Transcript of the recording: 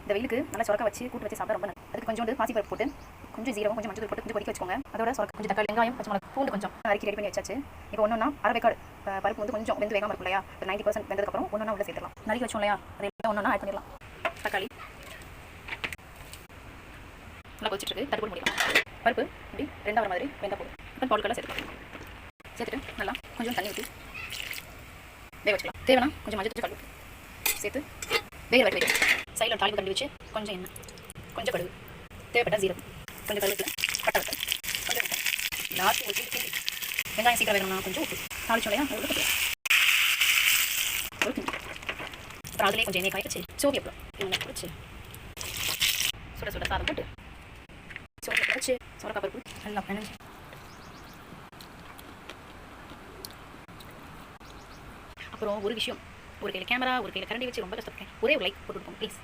இந்த வெயிலுக்கு நல்லா சொரக்கா வச்சு கூட்டு வச்சு சாப்பிட ரொம்ப நல்லது. அதுக்கு கொஞ்சோண்டு பாசிப்பருப்பு போட்டு கொஞ்சம் ஜீரகம் கொஞ்சம் மஞ்சள் போட்டு கொஞ்சம் கொதிக்க வச்சுக்கோங்க. அதோட சொரக்கா கொஞ்சம் தக்காளி வெங்காயம் பச்சை மிளகாய் பூண்டு கொஞ்சம் அரைக்கி ரெடி பண்ணி வச்சாச்சு. இப்போ ஒன்றா அரவேக்காடு பருப்பு வந்து கொஞ்சம் வெந்து வேகாமல் இருக்கும் இல்லையா, ஒரு 90% வெந்ததுக்கப்புறம் ஒன்றா உள்ள சேர்த்துலாம். நறுக்கி வச்சோம் இல்லையா, அதை ஒன்றா ஆட் பண்ணிடலாம். தக்காளி நல்லா கொதிச்சிட்டு இருக்கு, தட்டு போட்டு முடியலாம். பருப்பு இப்படி ரெண்டாவது மாதிரி வெந்த போதும். இப்போ பவுடர்லாம் சேர்த்துட்டு நல்லா கொஞ்சம் தண்ணி ஊற்றி வேக வச்சுக்கலாம். தேவைன்னா கொஞ்சம் மஞ்சள் கல் சேர்த்து வேக வைக்கலாம். சைடில் தாளிப்பு கண்டு வச்சு கொஞ்சம் எண்ணெய் கொஞ்சம் கடுகு தேவைப்பட்ட ஜீரகம் கொஞ்சம் கருவேப்பிலை பட்டை வத்தல் கொஞ்சம் லாஸ்ட் ஊற்றி வெங்காயம் சீக்கிரம் வேணும்னா கொஞ்சம் உப்பு தாளிச்சோலையா அது உள்ள அப்புறம் அதிலே கொஞ்சம் எண்ணெய் காய வச்சு சோவி அப்புறம் எண்ணெய் வச்சு சுட சுட சாதம் போட்டு சோவி வச்சு சொரக்கா பருப்பு நல்லா பிணைஞ்சு அப்புறம் ஒரு விஷயம், ஒரு கையில் கேமரா ஒரு கையில் கரண்டி வச்சு ரொம்ப கஷ்டப்பட்டேன். ஒரே ஒரு லைக் போட்டு கொடுப்போம் ப்ளீஸ்.